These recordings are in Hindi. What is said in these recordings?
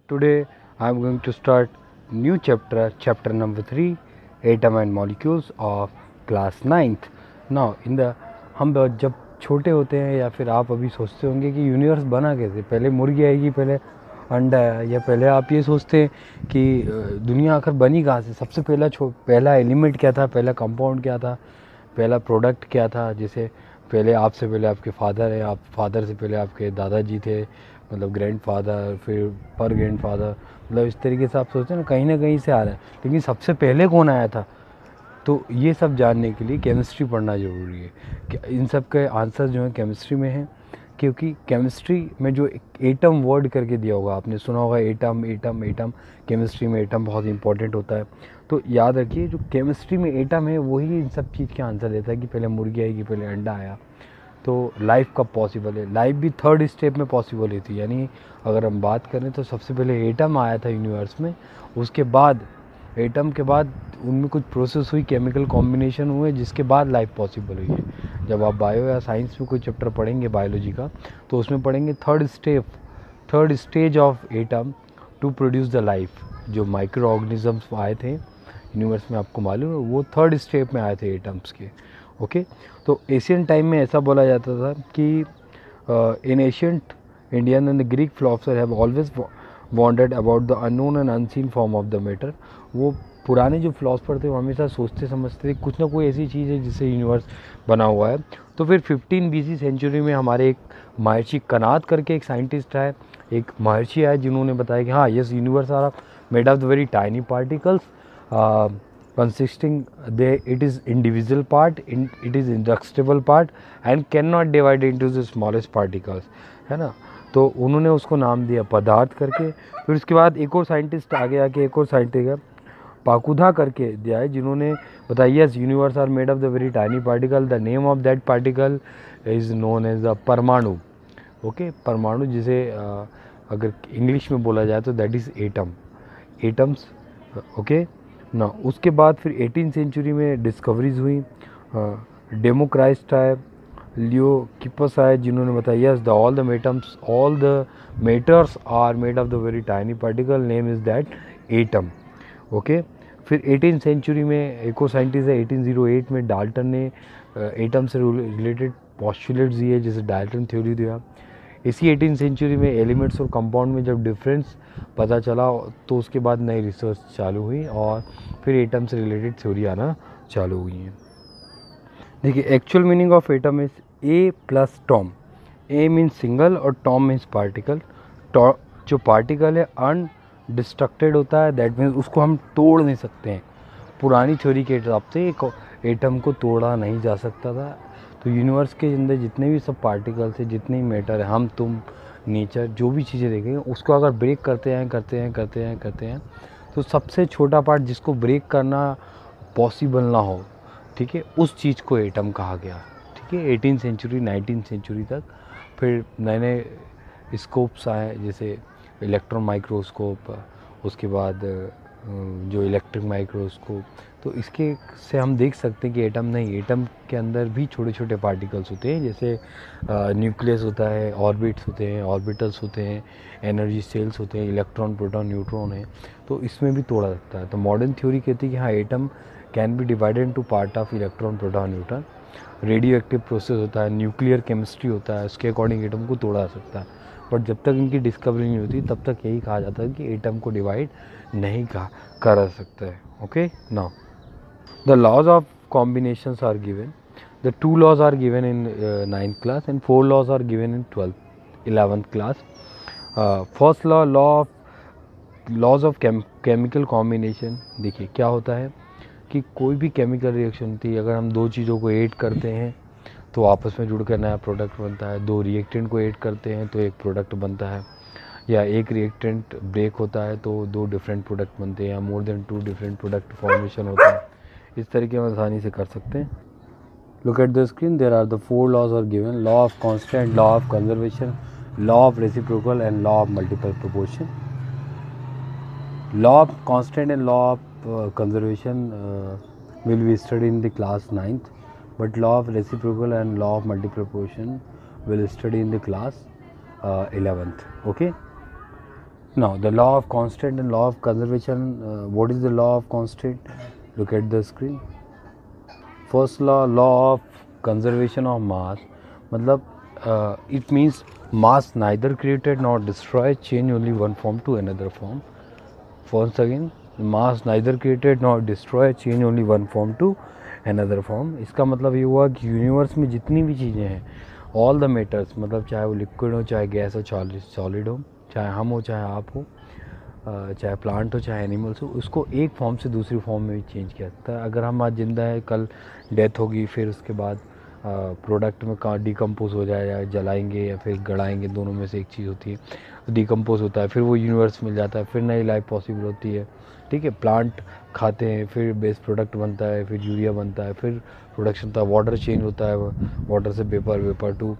Today I am going to start new chapter number 3, atom and molecules of class 9th. Now in the हम जब छोटे होते हैं या फिर आप अभी सोचते होंगे कि यूनिवर्स बना कैसे, पहले मुर्गी आएगी, पहले अंडा है, या पहले आप ये सोचते हैं कि दुनिया आखिर बनी कहाँ से, सबसे पहला एलिमेंट क्या था, पहला कंपाउंड क्या था, पहला प्रोडक्ट क्या था। जैसे पहले आपसे पहले आपके फादर है, आप फादर से पहले आपके दादाजी थे, मतलब ग्रैंडफादर, फिर पर ग्रैंडफादर, मतलब इस तरीके से आप सोचते हैं ना कहीं से आ रहा है। लेकिन सबसे पहले कौन आया था, तो ये सब जानने के लिए केमिस्ट्री पढ़ना ज़रूरी है। कि इन सब के आंसर जो है केमिस्ट्री में है, क्योंकि केमिस्ट्री में जो एटम वर्ड करके दिया होगा, आपने सुना होगा एटम एटम एटम, केमिस्ट्री में एटम बहुत इंपॉर्टेंट होता है। तो याद रखिए, जो केमिस्ट्री में एटम है वही इन सब चीज़ के आंसर देता है कि पहले मुर्गी आएगी, पहले अंडा आया। तो लाइफ कब पॉसिबल है, लाइफ भी थर्ड स्टेप में पॉसिबल हुई थी। यानी अगर हम बात करें तो सबसे पहले एटम आया था यूनिवर्स में, उसके बाद एटम के बाद उनमें कुछ प्रोसेस हुई, केमिकल कॉम्बिनेशन हुए, जिसके बाद लाइफ पॉसिबल हुई है। जब आप बायो या साइंस में कोई चैप्टर पढ़ेंगे बायोलॉजी का, तो उसमें पढ़ेंगे third stage of atom to produce the life. जो माइक्रो ऑर्गेनिजम्स आए थे यूनिवर्स में, आपको मालूम है, वो थर्ड स्टेप में आए थे एटम्स के। ओके, तो एशियन टाइम में ऐसा बोला जाता था कि in ancient Indian and the Greek philosopher have always wandered about the unknown and unseen form of the matter. वो पुराने जो फिलोसफर थे वो हमेशा सोचते समझते थे कुछ ना कोई ऐसी चीज़ है जिससे यूनिवर्स बना हुआ है। तो फिर 15 बीसी सेंचुरी में हमारे एक महर्षि कनाद करके एक साइंटिस्ट आए, एक महर्षि आए, जिन्होंने बताया कि हाँ, yes, universe are made of the very tiny particles consisting it is individual part, it is indestructible part and cannot divide into the smallest particles, है ना। तो उन्होंने उसको नाम दिया पदार्थ करके। फिर उसके बाद एक और साइंटिस्ट आगे आके एक और साइंटिस्ट पाकुधा करके दिया है, जिन्होंने बताया yes, universe are made of the very tiny particle, the name of that particle is known as the परमाणु। ओके, परमाणु जिसे अगर इंग्लिश में बोला जाए तो दैट इज एटम्स। ओके ना, उसके बाद फिर 18 सेंचुरी में डिस्कवरीज हुई। डेमोक्राइस्ट आए, लियो किपस आए, जिन्होंने बताया yes, the all the matters are made of the very tiny particle, name is that atom. Okay, फिर 18 सेंचुरी में एक और साइंटिस्ट है, 1808 में डाल्टन ने एटम से रिलेटेड पॉस्टुलेट्स दिए, जैसे डाल्टन थ्योरी दिया। इसी 18 सेंचुरी में एलिमेंट्स और कंपाउंड में जब डिफरेंस पता चला, तो उसके बाद नई रिसर्च चालू हुई और फिर एटम से रिलेटेड थ्योरी आना चालू हुई हैं। देखिए, actual meaning of atom is a plus Tom. A means single और टॉम मीन्स पार्टिकल। जो पार्टिकल है अनडिस्ट्रक्टेड होता है, दैट मीन्स उसको हम तोड़ नहीं सकते हैं। पुरानी थ्योरी के हिसाब से एक एटम को तोड़ा नहीं जा सकता था। तो यूनिवर्स के अंदर जितने भी सब पार्टिकल्स है, जितने भी मैटर है, हम तुम नेचर, जो भी चीज़ें देखेंगे, उसको अगर ब्रेक करते हैं तो सबसे छोटा पार्ट जिसको ब्रेक करना पॉसिबल ना हो, ठीक है, उस चीज़ को एटम कहा गया। ठीक है, 18 सेंचुरी 19 सेंचुरी तक फिर नए नए स्कोप्स आए, जैसे इलेक्ट्रॉन माइक्रोस्कोप, उसके बाद जो इलेक्ट्रिक माइक्रोस्कोप। तो इसके से हम देख सकते हैं कि एटम नहीं, एटम के अंदर भी छोटे छोटे पार्टिकल्स होते हैं, जैसे न्यूक्लियस होता है, ऑर्बिट्स होते हैं, ऑर्बिटल्स होते हैं, एनर्जी सेल्स होते हैं, इलेक्ट्रॉन प्रोटॉन न्यूट्रॉन है। तो इसमें भी तोड़ा सकता है। तो मॉडर्न थ्योरी कहती है कि हाँ, atom can be divided into part of electron proton neutron. Radio active process होता है, न्यूक्लियर केमिस्ट्री होता है, उसके अकॉर्डिंग एटम को तोड़ा जा सकता है। बट जब तक इनकी डिस्कवरी नहीं होती तब तक यही कहा जाता है कि एटम को डिवाइड नहीं करा सकता है। Okay, now the laws of combinations are given. The 2 laws are given in 9th class and 4 laws are given in 11th class. First laws of chemical combination। देखिए क्या होता है कि कोई भी केमिकल रिएक्शन होती है, अगर हम दो चीज़ों को ऐड करते हैं तो आपस में जुड़कर नया प्रोडक्ट बनता है। दो रिएक्टेंट को ऐड करते हैं तो एक प्रोडक्ट बनता है, या एक रिएक्टेंट ब्रेक होता है तो दो डिफरेंट प्रोडक्ट बनते हैं, या more than 2 different product formation होता है। इस तरीके हम आसानी से कर सकते हैं। Look at the screen, there are the 4 laws are given: law of constant, law of conservation, law of reciprocal and law of multiple proportion. Law of constant and law of conservation will be studied in the class 9th, but law of reciprocal and law of multiple proportion will study in the class 11th. Okay, Now the law of constant and law of conservation. What is the law of constant? Look at the screen. First law of conservation of mass, मतलब it means mass neither created nor destroyed, change only one form to another form. Once again, mass neither created nor destroyed, change only one form to another form. इसका मतलब ये हुआ कि यूनिवर्स में जितनी भी चीज़ें हैं, ऑल द मैटर्स, मतलब चाहे वो लिक्विड हो, चाहे गैस हो, सॉलिड हो, चाहे हम हो, चाहे आप हो, चाहे प्लांट हो, चाहे एनिमल्स हो, उसको एक फॉर्म से दूसरी फॉर्म में भी चेंज किया जाता है. अगर हम आज जिंदा है, कल डेथ होगी, फिर उसके बाद प्रोडक्ट में कहाँ डिकम्पोज हो जाए, या जलाएंगे या फिर गड़ाएंगे, दोनों में से एक चीज़ होती है. डिकम्पोज होता है, फिर वो यूनिवर्स मिल जाता है, फिर नई लाइफ पॉसिबल होती है. ठीक है, प्लांट खाते हैं, फिर बेस्ट प्रोडक्ट बनता है, फिर यूरिया बनता है, फिर प्रोडक्शन होता है, वाटर चेंज होता है, वाटर से vapour, vapour to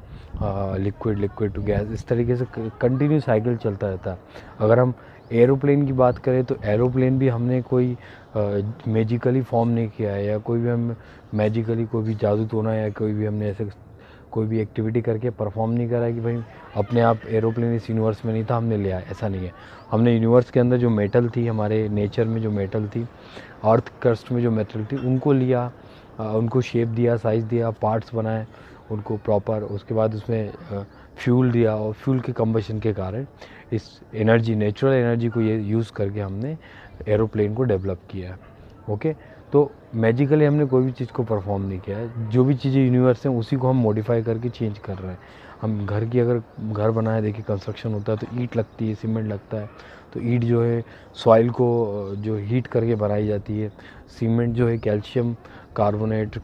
liquid, liquid to gas. इस तरीके से कंटिन्यू साइकिल चलता रहता है. अगर हम एरोप्लेन की बात करें तो एरोप्लेन भी हमने कोई मैजिकली फॉर्म नहीं किया है, या कोई भी हम मैजिकली कोई भी जादू टोना या कोई भी हमने ऐसे कोई भी एक्टिविटी करके परफॉर्म नहीं करा है कि भाई अपने आप एरोप्लेन इस यूनिवर्स में नहीं था, हमने लिया. ऐसा नहीं है. हमने यूनिवर्स के अंदर जो मेटल थी, हमारे नेचर में जो मेटल थी, अर्थ क्रस्ट में जो मेटल थी, उनको लिया, उनको शेप दिया, साइज़ दिया, पार्ट्स बनाए उनको प्रॉपर. उसके बाद उसमें फ्यूल दिया, और फ्यूल के कंबशन के कारण इस एनर्जी, नेचुरल एनर्जी को ये यूज़ करके हमने एरोप्लेन को डेवलप किया है. ओके, तो मैजिकली हमने कोई भी चीज़ को परफॉर्म नहीं किया है. जो भी चीज़ें यूनिवर्स हैं उसी को हम मॉडिफाई करके चेंज कर रहे हैं. हम घर की, अगर घर बनाए, देखिए कंस्ट्रक्शन होता है तो ईंट लगती है, सीमेंट लगता है. तो ईंट जो है सॉइल को जो हीट करके बनाई जाती है. सीमेंट जो है कैल्शियम कार्बोनेट,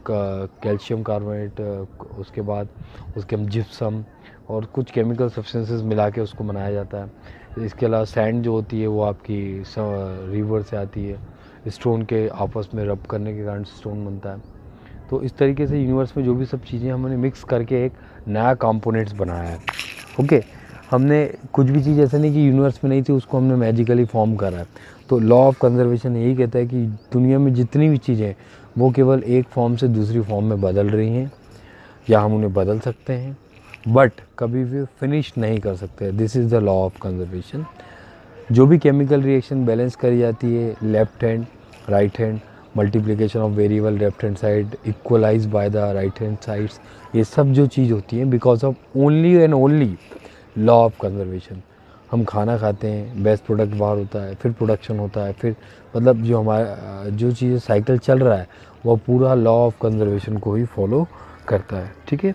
उसके बाद उसके हम जिप्सम और कुछ केमिकल सब्सटेंसेस मिला के उसको बनाया जाता है. इसके अलावा सैंड जो होती है वो आपकी रिवर से आती है. स्टोन के आपस में रब करने के कारण स्टोन बनता है. तो इस तरीके से यूनिवर्स में जो भी सब चीज़ें हमने मिक्स करके एक नया कंपोनेंट्स बनाया है. ओके, हमने कुछ भी चीज़ ऐसा नहीं कि यूनिवर्स में नहीं थी उसको हमने मैजिकली फॉर्म करा है. तो लॉ ऑफ कंजर्वेशन यही कहता है कि दुनिया में जितनी भी चीज़ें वो केवल एक फॉर्म से दूसरी फॉर्म में बदल रही हैं, या हम उन्हें बदल सकते हैं, बट कभी भी फिनिश नहीं कर सकते. This is the law of conservation. जो भी केमिकल रिएक्शन बैलेंस करी जाती है, left hand, right hand, multiplication of variable left hand side equalize by the right hand sides, ये सब जो चीज़ होती है because of only and only law of conservation. हम खाना खाते हैं, बेस्ट प्रोडक्ट बाहर होता है, फिर प्रोडक्शन होता है, फिर मतलब जो हमारा जो चीज़ साइकिल चल रहा है वो पूरा लॉ ऑफ कंजर्वेशन को ही फॉलो करता है. ठीक है,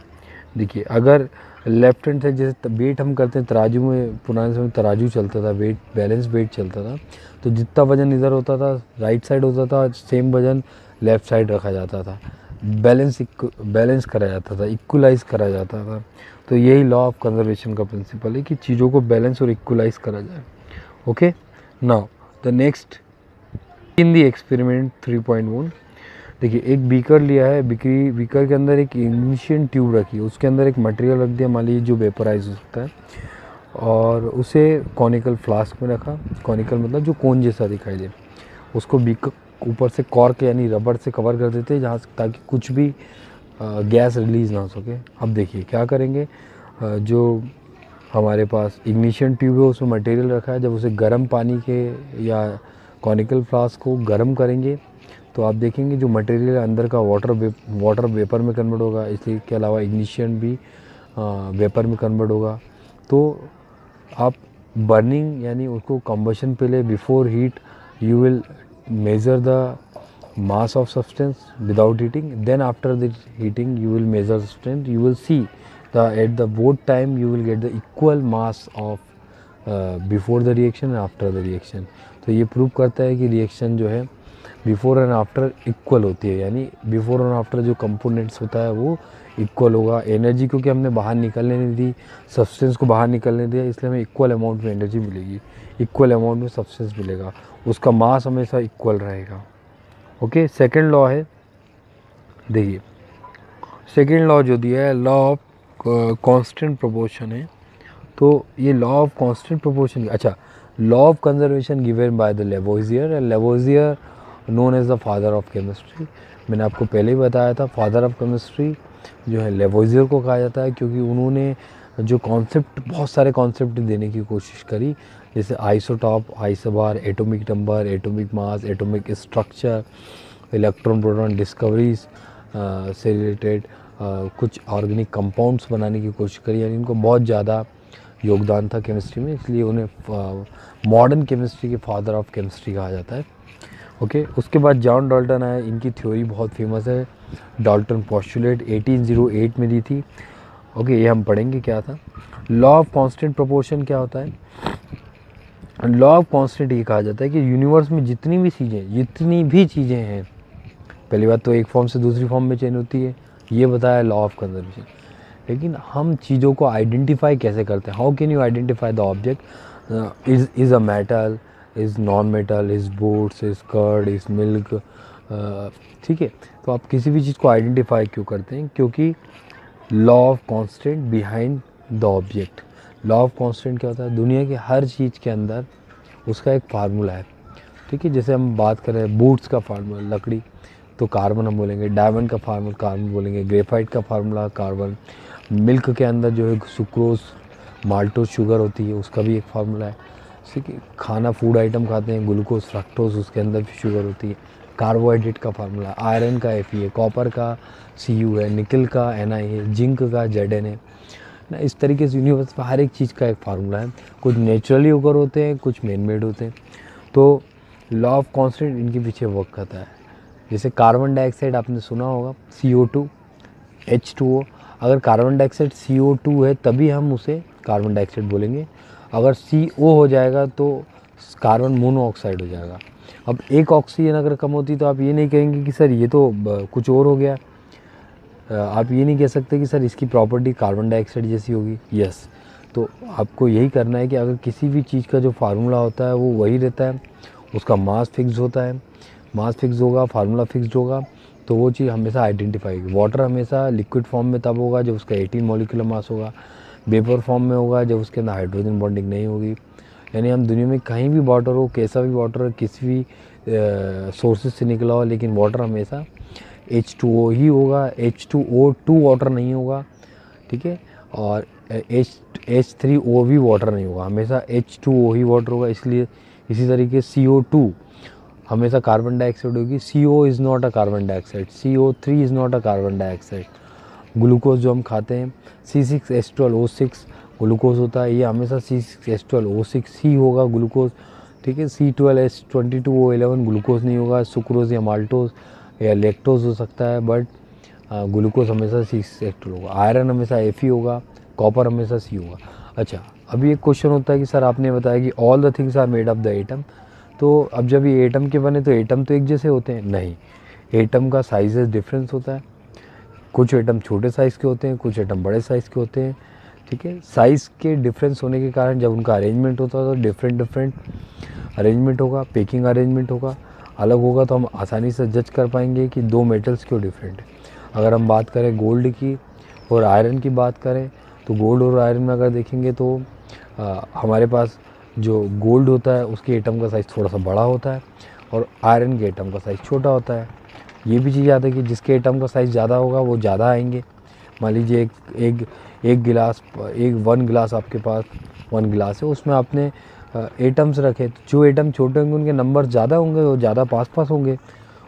देखिए अगर लेफ्ट हैंड से जैसे वेट हम करते हैं, तराजू में पुराने समय तराजू चलता था, वेट बैलेंस वेट चलता था, तो जितना वजन इधर होता था राइट साइड होता था, सेम वजन लेफ़्ट साइड रखा जाता था. बैलेंस करा जाता था, इक्वलाइज करा जाता था. तो यही लॉ ऑफ कंजर्वेशन का प्रिंसिपल है कि चीज़ों को बैलेंस और इक्वलाइज करा जाए. Okay, now the next in the experiment 3.1. देखिए एक बीकर लिया है, बीकर के अंदर एक इग्निशन ट्यूब रखी है, उसके अंदर एक मटेरियल रख दिया, मान लीजिए जो वेपराइज हो सकता है, और उसे कॉनिकल फ्लास्क में रखा. कॉनिकल मतलब जो कोन जैसा दिखाई दे. उसको बीकर ऊपर से कॉर्क यानी रबड़ से कवर कर देते हैं, जहाँ ताकि कुछ भी गैस रिलीज़ ना हो सके. अब देखिए क्या करेंगे, जो हमारे पास इग्निशन ट्यूब है उसमें मटेरियल रखा है, जब उसे गर्म पानी के या कॉनिकल फ्लास्क को गर्म करेंगे तो आप देखेंगे जो मटेरियल अंदर का वाटर वेपर में कन्वर्ट होगा. इसलिए के अलावा इग्निशन भी वेपर में कन्वर्ट होगा. तो आप बर्निंग यानी उसको कंबशन पहले before heat you will measure the mass of substance without heating, then after the heating you will measure substance. You will see at the both time you will get the equal mass of before the reaction and after the reaction. तो ये प्रूव करता है कि रिएक्शन जो है बिफोर एंड आफ्टर इक्वल होती है, यानी बिफोर एंड आफ्टर जो कंपोनेंट्स होता है वो इक्वल होगा. एनर्जी क्योंकि हमने बाहर निकलने नहीं दी, सब्सटेंस को बाहर निकलने दिया, इसलिए हमें इक्वल अमाउंट में एनर्जी मिलेगी, इक्वल अमाउंट में सब्सटेंस मिलेगा, उसका मास हमेशा इक्वल रहेगा. ओके, सेकंड लॉ है, देखिए सेकंड लॉ जो दिया है लॉ ऑफ कांस्टेंट प्रोपोर्शन है. तो ये लॉ ऑफ कांस्टेंट प्रोपोर्शन, अच्छा, law of conservation given by the Lavoisier. Lavoisier known as the father of chemistry. मैंने आपको पहले ही बताया था, फादर ऑफ केमिस्ट्री जो है लेवोइजियर को कहा जाता है, क्योंकि उन्होंने जो कॉन्सेप्ट, बहुत सारे कॉन्सेप्ट देने की कोशिश करी जैसे isotope, isobar, atomic number, atomic mass, atomic structure, electron proton discoveries से रिलेटेड कुछ ऑर्गेनिक कंपाउंड्स बनाने की कोशिश करी, यानी इनको बहुत ज़्यादा योगदान था केमिस्ट्री में, इसलिए उन्हें मॉडर्न केमिस्ट्री के फादर ऑफ केमिस्ट्री कहा जाता है। ओके, उसके बाद जॉन डाल्टन आए, इनकी थ्योरी बहुत फेमस है, डाल्टन पोस्टुलेट 1808 में दी थी। ओके, ये हम पढ़ेंगे क्या था। लॉ ऑफ कांस्टेंट प्रोपोर्शन क्या होता है? लॉ ऑफ कांस्टेंट ये कहा जाता है कि यूनिवर्स में जितनी भी चीज़ें हैं, पहली बात तो एक फॉर्म से दूसरी फॉर्म में चेंज होती है, ये बताया लॉ ऑफ कंजर्वेशन। लेकिन हम चीज़ों को आइडेंटिफाई कैसे करते हैं? How can you identify the object? Is a metal, is non metal, is boots, is curd, is milk. ठीक है, तो आप किसी भी चीज़ को आइडेंटिफाई क्यों करते हैं? क्योंकि law of constant behind the object. Law of constant क्या होता है? दुनिया की हर चीज़ के अंदर उसका एक फार्मूला है। ठीक है, जैसे हम बात करें बूट्स का फार्मूला लकड़ी, तो कार्बन हम बोलेंगे, डायमंड का फार्मूला कार्बन बोलेंगे, ग्रेफाइट का फार्मूला कार्बन, मिल्क के अंदर जो है सुक्रोज, माल्टोज शुगर होती है, उसका भी एक फार्मूला है। ठीक है, खाना फूड आइटम खाते हैं, ग्लूकोज, फ्रक्टोज, उसके अंदर भी शुगर होती है। कार्बोहाइड्रेट का फार्मूला, आयरन का Fe है, कॉपर का Cu है, निकल का Na है, जिंक का Zn है ना। इस तरीके से यूनिवर्स में हर एक चीज़ का एक फार्मूला है। कुछ नेचुरली ओकर होते हैं, कुछ मैन मेड होते हैं। तो लॉ ऑफ कांस्टेंट इनके पीछे वर्क करता है। जैसे कार्बन डाइऑक्साइड आपने सुना होगा, CO2, H2O। अगर कार्बन डाइऑक्साइड CO2 है तभी हम उसे कार्बन डाइऑक्साइड बोलेंगे, अगर CO हो जाएगा तो कार्बन मोनोऑक्साइड हो जाएगा। अब एक ऑक्सीजन अगर कम होती तो आप ये नहीं कहेंगे कि सर ये तो कुछ और हो गया। आप ये नहीं कह सकते कि सर इसकी प्रॉपर्टी कार्बन डाइऑक्साइड जैसी होगी। यस, तो आपको यही करना है कि अगर किसी भी चीज़ का जो फार्मूला होता है वो वही रहता है, उसका मास फिक्स होता है, मास फिक्स होगा, फार्मूला फिक्स्ड होगा, तो वो चीज़ हमेशा आइडेंटिफाई होगी। वाटर हमेशा लिक्विड फॉर्म में तब होगा जब उसका 18 मॉलिक्यूलर मास होगा, वेपर फॉर्म में होगा जब उसके अंदर हाइड्रोजन बॉन्डिंग नहीं होगी। यानी हम दुनिया में कहीं भी वाटर हो, कैसा भी वाटर हो, किसी भी सोर्सेज से निकला हो, लेकिन वाटर हमेशा H2O ही होगा, H2O2 वाटर नहीं होगा। ठीक है, और H3O भी वाटर नहीं होगा, हमेशा H2O ही वाटर होगा। इसलिए इसी तरीके CO2 हमेशा कार्बन डाइऑक्साइड होगी। CO is not a carbon dioxide, CO3 is not a carbon dioxide. Glucose जो हम खाते हैं C6H12O6 ग्लूकोज होता है, ये हमेशा C6H12O6 ही होगा ग्लूकोज। ठीक है, C12H22O11 ग्लूकोज नहीं होगा, सुक्रोज या माल्टोज या लेक्टोज हो सकता है, बट ग्लूकोज हमेशा C6H12 होगा। आयरन हमेशा Fe होगा, कॉपर हमेशा C होगा। अच्छा, अभी एक क्वेश्चन होता है कि सर आपने बताया कि all the things are made of the atom, तो अब जब ये एटम के बने तो एटम तो एक जैसे होते हैं? नहीं, एटम का साइजेस डिफरेंस होता है। कुछ एटम छोटे साइज़ के होते हैं, कुछ एटम बड़े साइज़ के होते हैं। ठीक है, साइज़ के डिफरेंस होने के कारण जब उनका अरेंजमेंट होता है तो डिफरेंट अरेंजमेंट होगा, पेकिंग अरेंजमेंट होगा, अलग होगा, तो हम आसानी से जज कर पाएंगे कि दो मेटल्स क्यों डिफरेंट है। अगर हम बात करें गोल्ड की और आयरन की बात करें, तो गोल्ड और आयरन में अगर देखेंगे तो हमारे पास जो गोल्ड होता है उसके एटम का साइज़ थोड़ा सा बड़ा होता है और आयरन के एटम का साइज़ छोटा होता है। ये भी चीज़ याद है कि जिसके एटम का साइज़ ज़्यादा होगा वो ज़्यादा आएंगे। मान लीजिए एक गिलास, वन गिलास आपके पास 1 गिलास है, उसमें आपने एटम्स रखे, तो जो एटम छोटे होंगे उनके नंबर ज़्यादा होंगे, वो ज़्यादा पास होंगे,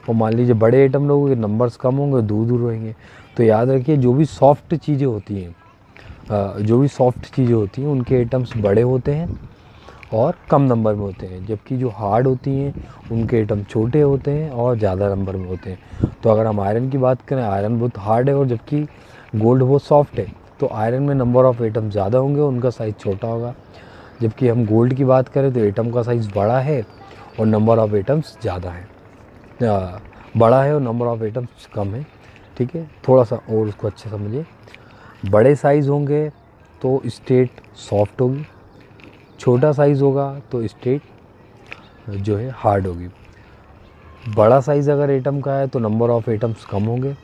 और मान लीजिए बड़े एटम लोगों के नंबर्स कम होंगे, दूर दूर रहेंगे। तो याद रखिए जो भी सॉफ्ट चीज़ें होती हैं उनके एटम्स बड़े होते हैं और कम नंबर में होते हैं, जबकि जो हार्ड होती हैं उनके एटम छोटे होते हैं और ज़्यादा नंबर में होते हैं। तो अगर हम आयरन की बात करें, आयरन बहुत हार्ड है और जबकि गोल्ड बहुत सॉफ्ट है, तो आयरन में नंबर ऑफ़ एटम ज़्यादा होंगे, उनका साइज़ छोटा होगा। जबकि हम गोल्ड की बात करें तो एटम का साइज़ बड़ा है और नंबर ऑफ़ एटम्स ज़्यादा है, बड़ा है और नंबर ऑफ़ एटम्स कम है। ठीक है, थोड़ा सा और उसको अच्छे समझिए। बड़े साइज़ होंगे तो स्टेट सॉफ्ट होगी, छोटा साइज़ होगा तो स्टेट जो है हार्ड होगी। बड़ा साइज़ अगर एटम का है तो नंबर ऑफ़ एटम्स कम होंगे,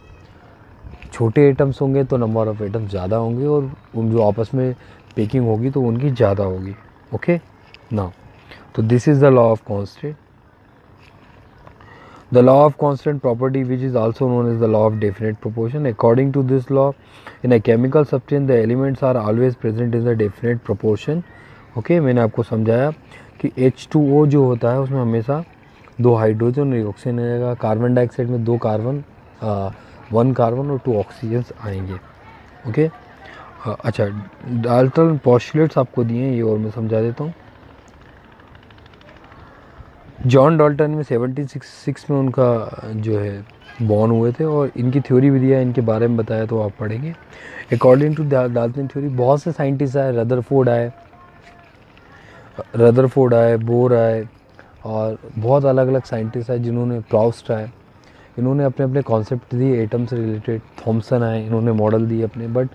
छोटे एटम्स होंगे तो नंबर ऑफ़ एटम्स ज़्यादा होंगे, और उन जो आपस में पेकिंग होगी तो उनकी ज़्यादा होगी। ओके नाउ, तो this is the law of constant. The law of constant property, which is also known as the law of definite proportion. According to this law, in a chemical substance, the elements are always present in the definite proportion okay, मैंने आपको समझाया कि H2O जो होता है उसमें हमेशा 2 हाइड्रोजन और ऑक्सीजन रहेगा। कार्बन डाइऑक्साइड में 2 कार्बन 1 कार्बन और 2 ऑक्सीजन्स आएंगे। ओके, अच्छा, डाल्टन पोस्टुलेट्स आपको दिए हैं, ये और मैं समझा देता हूँ। जॉन डाल्टन में 76 में उनका जो है बॉर्न हुए थे, और इनकी थ्योरी भी दिया है, इनके बारे में बताया तो आप पढ़ेंगे। अकॉर्डिंग टू डाल्टन थ्योरी बहुत से साइंटिस्ट आए, रदरफोर्ड आए, बोर आए, और बहुत अलग अलग साइंटिस्ट आए जिन्होंने, प्राउस्ट आए, इन्होंने अपने अपने कॉन्सेप्ट दिए एटम से रिलेटेड। थॉमसन आए, इन्होंने मॉडल दिए अपने, बट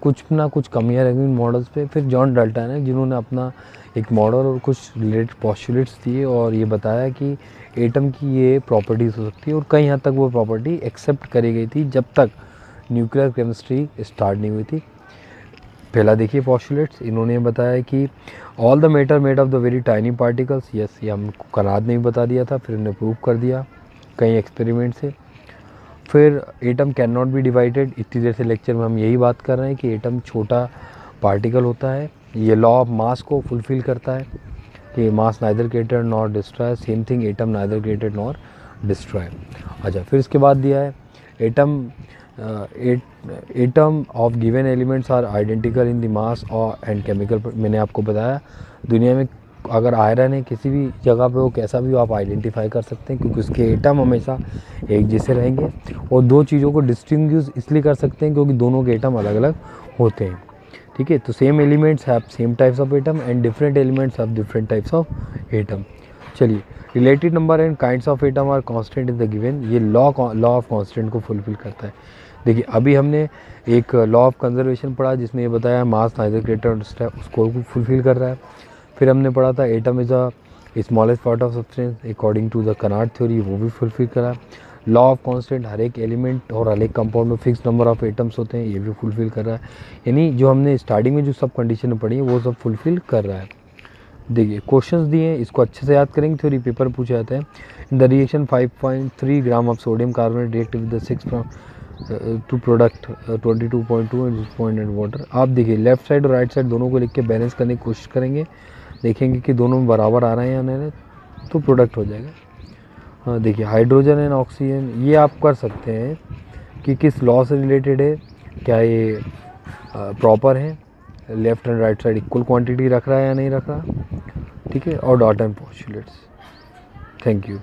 कुछ ना कुछ कमियां रह गई मॉडल्स पे। फिर जॉन डाल्टन है जिन्होंने अपना एक मॉडल और कुछ रिलेटेड पोस्टुलेट्स दिए और ये बताया कि एटम की ये प्रॉपर्टीज़ हो सकती है, और कई हद तक वो प्रॉपर्टी एक्सेप्ट करी गई थी जब तक न्यूक्लियर केमिस्ट्री स्टार्ट नहीं हुई थी। पहला देखिए पोस्टुलेट्स, इन्होंने बताया कि all the matter made of the very tiny particles. Yes, ये हमको कनाद ने भी बता दिया था, फिर उन्हें प्रूव कर दिया कई एक्सपेरिमेंट से। फिर atom can not be divided, इतनी देर से लेक्चर में हम यही बात कर रहे हैं कि एटम छोटा पार्टिकल होता है। ये लॉ ऑफ मास को फुलफिल करता है कि mass neither created nor destroy, same thing atom neither created nor destroy. अच्छा, फिर इसके बाद दिया है atom of given elements are identical in the mass और एंड केमिकल। मैंने आपको बताया दुनिया में अगर आयरन है किसी भी जगह पे, वो कैसा भी हो आप आइडेंटिफाई कर सकते हैं, क्योंकि उसके एटम हमेशा एक जैसे रहेंगे। और दो चीज़ों को डिस्टिंग्विश इसलिए कर सकते हैं क्योंकि दोनों के एटम अलग अलग होते हैं। ठीक है, तो same elements have same types of atom and different elements have different types of atom. चलिए, related number and kinds of atom are constant in the given, ये लॉ ऑफ कांस्टेंट को फुलफिल करता है। देखिए, अभी हमने एक लॉ ऑफ कंजर्वेशन पढ़ा जिसमें ये बताया मास नाइदर ग्रेटर डिस्ट्रॉय, उसको फुलफिल कर रहा है। फिर हमने पढ़ा था atom is a smallest part of substance according to the Kanad theory, वो भी फुलफिल करा। लॉ ऑफ कांस्टेंट, हर एक एलिमेंट और हर एक कंपाउंड में फिक्स नंबर ऑफ एटम्स होते हैं, ये भी फुलफिल कर रहा है। यानी जो हमने स्टार्टिंग में जो सब कंडीशन पढ़ी है वो सब फुलफिल कर रहा है। देखिए, क्वेश्चंस दिए हैं, इसको अच्छे से याद करेंगे, थ्योरी पेपर पूछे जाते हैं। In the reaction 5.3 gram of sodium carbonate react with the 6 to product 22.2 and point and water. आप देखिए, लेफ्ट साइड और राइट साइड दोनों को लिख के बैलेंस करने की कोशिश करेंगे, देखेंगे कि दोनों में बराबर आ रहे हैं या नहीं, तो प्रोडक्ट हो जाएगा। हाँ, देखिए, हाइड्रोजन एंड ऑक्सीजन, ये आप कर सकते हैं कि किस लॉ से रिलेटेड है, क्या ये प्रॉपर है, left and right side equal quantity रख रहा है या नहीं रख रहा। ठीक है, और डाल्टन पोस्टुलेट्स। Thank you.